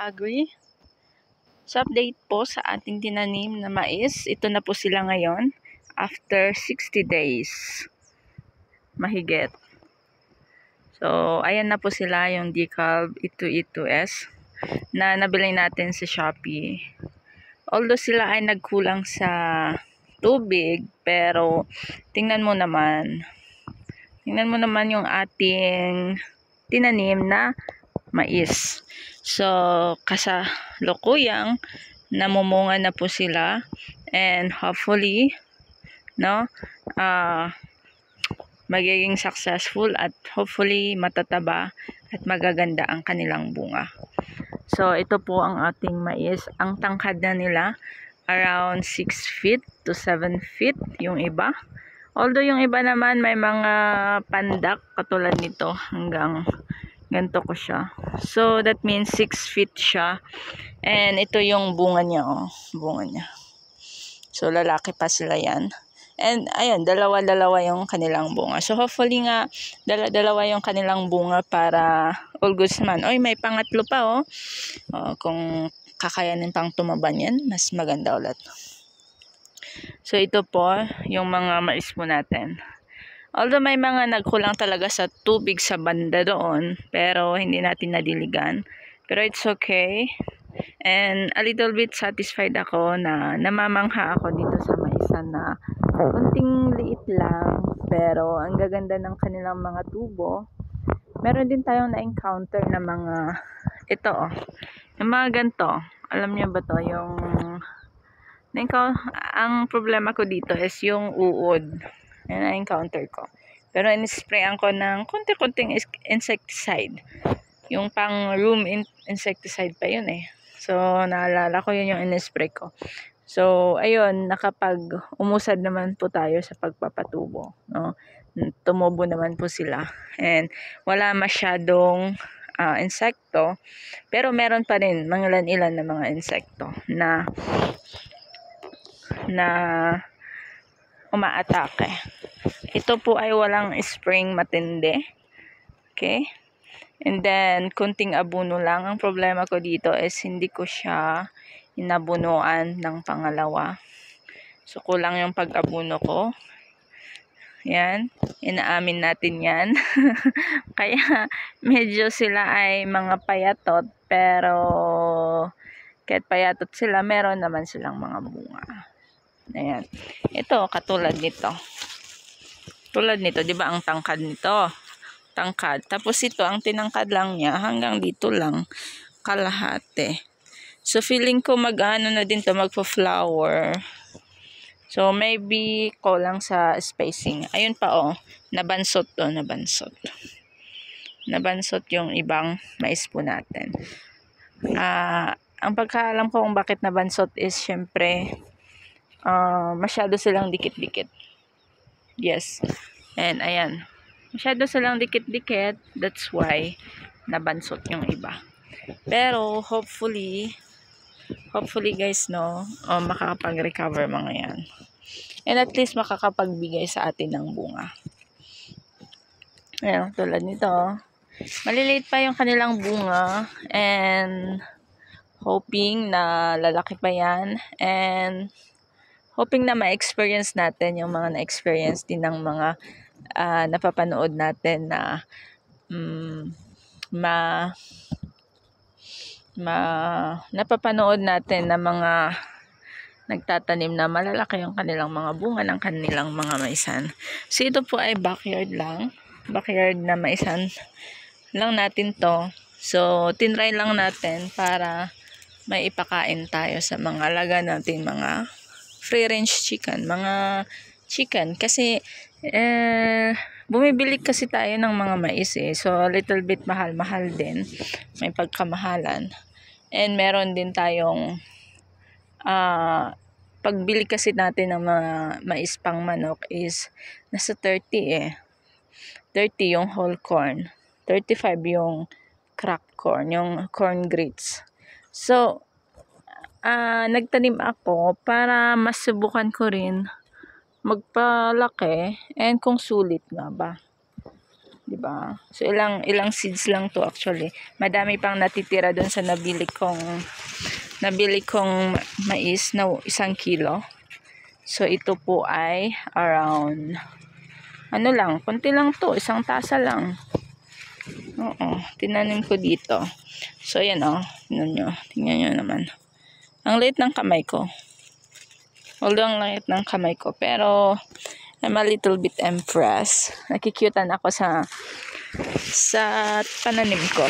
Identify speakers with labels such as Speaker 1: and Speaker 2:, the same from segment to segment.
Speaker 1: Agri. Sa update po sa ating tinanim na mais, ito na po sila ngayon after 60 days. Mahigit. So, ayan na po sila yung Dekalb E2E2S na nabili natin sa Shopee. Although sila ay nagkulang sa tubig, pero tingnan mo naman yung ating tinanim na mais. So, kasalukuyang namumunga na po sila, and hopefully magiging successful at hopefully matataba at magaganda ang kanilang bunga. So, ito po ang ating mais. Ang tangkad na nila around 6 feet to 7 feet yung iba. Although yung iba naman may mga pandak katulad nito, hanggang ganito ko siya. So, that means 6 feet siya. And ito yung bunga niya, oh. Bunga niya. So, lalaki pa sila yan. And, ayan, dalawa-dalawa yung kanilang bunga. So, hopefully nga, dalawa yung kanilang bunga para all goods naman. Oy, may pangatlo pa, oh. Kung kakayanin pang tumaban yan, mas maganda ulit. So, ito po, yung mga mais po natin. Although may mga nagkulang talaga sa tubig sa banda doon, pero hindi natin nadiligan. Pero it's okay. And a little bit satisfied ako na namamangha ako dito sa maisan na kunting liit lang, pero ang gaganda ng kanilang mga tubo. Meron din tayong na-encounter na mga, ito yung mga ganito. Alam niyo ba to, yung ang problema ko dito is yung uod. Yan na-encounter ko. Pero in-sprayan ko ng konti-konting insecticide. Yung pang room insecticide pa yun eh. So, naalala ko yun yung in-spray ko. So, ayun, nakapag-umusad naman po tayo sa pagpapatubo. No? Tumubo naman po sila. And wala masyadong insekto. Pero meron pa rin mga ilan na mga insekto na umaatake. Ito po ay walang spraying matindi. Okay? And then, kunting abuno lang. Ang problema ko dito is hindi ko siya inabunuan ng pangalawa. So, kulang yung pag-abuno ko. Yan. Inaamin natin yan. Kaya, medyo sila ay mga payatot. Pero, kahit payatot sila, meron naman silang mga bunga. Ayan. Ito, katulad nito. Tulad nito, di ba ang tangkad nito? Tangkad. Tapos ito, ang tinangkad lang niya, hanggang dito lang, kalahati. So, feeling ko mag-ano na din to, magpo-flower. So, maybe kulang sa spacing. Ayun pa, oh. Nabansot to, nabansot. Nabansot yung ibang mais po natin. Ang pagkaalam ko kung bakit nabansot is, syempre, masyado silang dikit-dikit. Yes. And ayan. Masyado silang dikit-dikit. That's why nabansot yung iba. Pero hopefully guys, makakapag-recover mga yan. And at least makakapagbigay sa atin ng bunga. Ayan, tulad nito. Maliliit pa yung kanilang bunga. And hoping na lalaki pa yan. And hoping na ma-experience natin yung mga na-experience din ng mga napapanood natin na napapanood natin na mga nagtatanim na malalaki yung kanilang mga bunga ng kanilang mga maisan. So, ito po ay backyard lang. Backyard na maisan lang natin to. So, tinry lang natin para may ipakain tayo sa mga alaga natin mga free-range chicken, mga chicken. Kasi, bumibili kasi tayo ng mga mais eh. So, a little bit mahal-mahal din. May pagkamahalan. And meron din tayong, pagbili kasi natin ng mga mais pang manok is, nasa 30 eh. 30 yung whole corn. 35 yung crack corn, yung corn grits. So, nagtanim ako para masubukan ko rin magpalaki and kung sulit nga ba. 'Di ba? So ilang seeds lang to actually. Madami pang natitira doon sa nabili kong mais na 1 kilo. So ito po ay around ano lang, konti lang to, 1 tasa lang. Oo, tinanim ko dito. So ayan tingnan nyo naman. Ang liit ng kamay ko. Although ang liit ng kamay ko, pero I'm a little bit impressed. Nakikyutan ako sa pananim ko.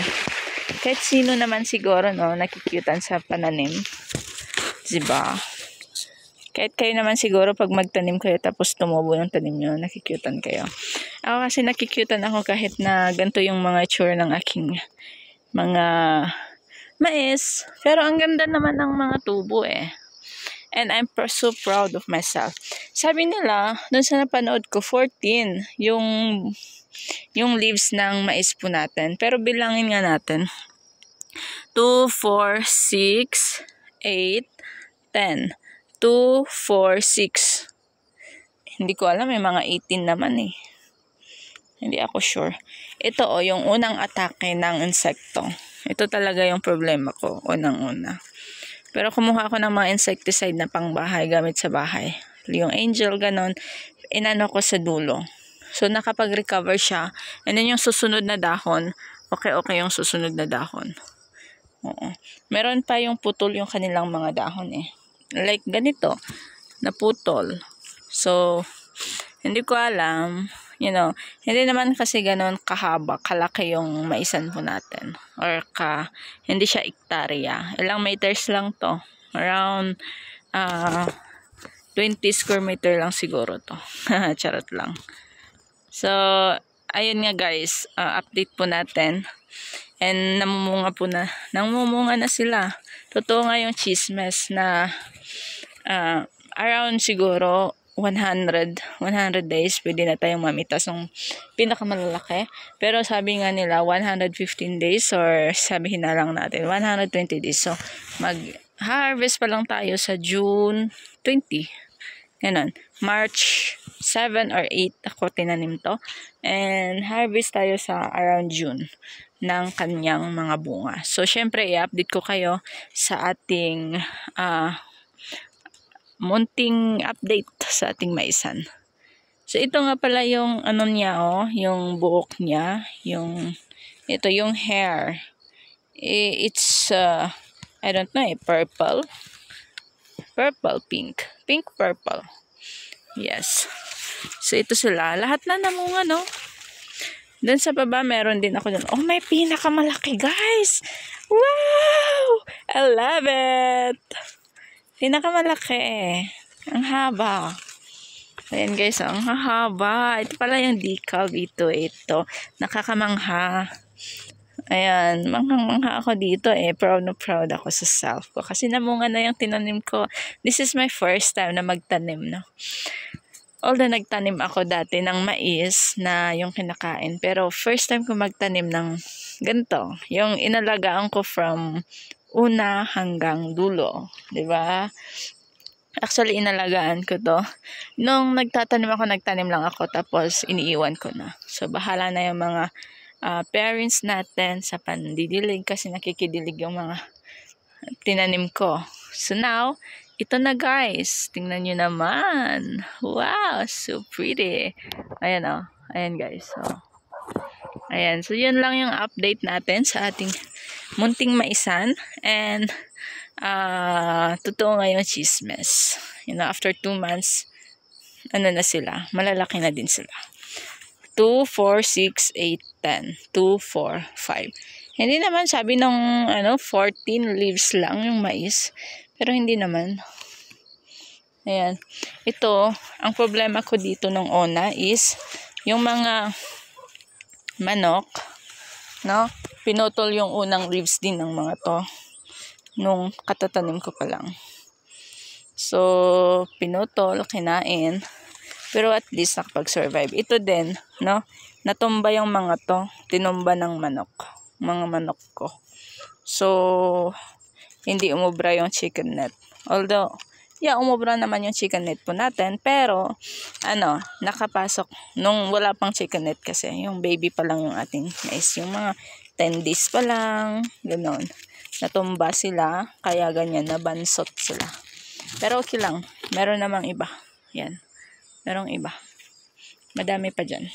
Speaker 1: Kahit sino naman siguro, no, nakikyutan sa pananim. Diba? Kahit kayo naman siguro, pag magtanim kayo, tapos tumubo yung tanim nyo, nakikyutan kayo. Ako kasi nakikyutan ako kahit na ganito yung mga itsura ng aking mga mais. Pero ang ganda naman ng mga tubo eh. And I'm so proud of myself. Sabi nila, dun sa napanood ko, 14 yung leaves ng mais po natin. Pero bilangin nga natin. 2, 4, 6, 8, 10. 2, 4, 6. Hindi ko alam, may mga 18 naman eh. Hindi ako sure. Ito yung unang atake ng insekto. Ito talaga yung problema ko, unang-una. Pero kumuha ako ng mga insecticide na pangbahay gamit sa bahay. Yung angel, ganon, inano ko sa dulo. So, nakapag-recover siya. And then yung susunod na dahon, okay yung susunod na dahon. Oo. Meron pa yung putol yung kanilang mga dahon eh. Like ganito, naputol. So, hindi ko alam, hindi naman kasi ganon kahaba, kalaki yung maisan po natin. Or hindi siya hektarya. Ilang meters lang to. Around 20 square meter lang siguro to. Charot lang. So, ayun nga guys, update po natin. And namumunga na sila. Totoo nga yung chismes na around siguro 100 days pwede na tayong mamitas ng pinakamalalaki. Pero sabi nga nila 115 days or sabihin na lang natin 120 days. So mag-harvest pa lang tayo sa June 20. Ganon. March 7 or 8 ako tinanim to. And harvest tayo sa around June ng kanyang mga bunga. So syempre i-update ko kayo sa ating munting update sa ating maisan. So ito nga pala yung niya yung buhok niya, ito yung hair. It's I don't know, purple, pink purple. Yes. So ito sila, lahat na namunga no. Doon sa baba meron din ako doon. Oh, may pinakamalaki guys. Wow! I love it. Pinakamalaki. Ang haba. Ayan guys, ang haba. Ito pala yung decal dito. Ito. Nakakamangha. Ayan. Manghang-mangha ako dito eh. Proud na proud ako sa self ko. Kasi namunga na yung tinanim ko. This is my first time na magtanim, no? Although nagtanim ako dati ng mais na yung kinakain. Pero first time ko magtanim ng ganito. Yung inalagaan ko from una hanggang dulo, 'di ba? Actually inalagaan ko 'to. Nung nagtanim lang ako tapos iniiwan ko na. So bahala na yung mga parents natin sa pandidilig kasi nakikidilig yung mga tinanim ko. So now, ito na guys. Tingnan nyo naman. Wow, so pretty. Ayan Ayan guys. So, ayan. So yun lang yung update natin sa ating munting maisan. And totoo nga yung chismes. After 2 months, na sila. Malalaki na din sila. 2, 4, 6, 8, 10. 2, 4, 5. Hindi naman sabi ng 14 leaves lang yung mais. Pero hindi naman. Ayan. Ito, ang problema ko dito nung una is yung mga manok, no? Pinutol yung unang leaves din ng mga to nung katatanim ko pa lang. So, pinutol, kinain. Pero at least nakapag-survive. Ito din, no? Natumba yung mga to. Tinumba ng manok. Mga manok ko. So, hindi umubra yung chicken net. Although, Yeah, umubra naman yung chicken net po natin. Pero, nakapasok nung wala pang chicken net kasi. Yung baby pa lang yung ating mais. Yung mga 10 days pa lang. Ganon. Natumba sila. Kaya ganyan, nabansot sila. Pero okay lang. Meron namang iba. Yan. Merong iba. Madami pa dyan.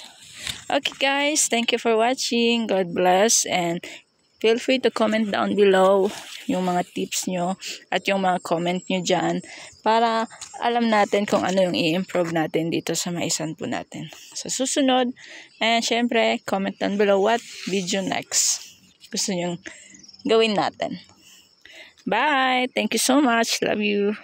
Speaker 1: Okay guys, thank you for watching. God bless, and feel free to comment down below yung mga tips nyo at yung mga comment nyo dyan para alam natin kung ano yung i-improve natin dito sa maisan po natin sa susunod. And syempre, comment down below what video next gusto nyong gawin natin. Bye! Thank you so much. Love you.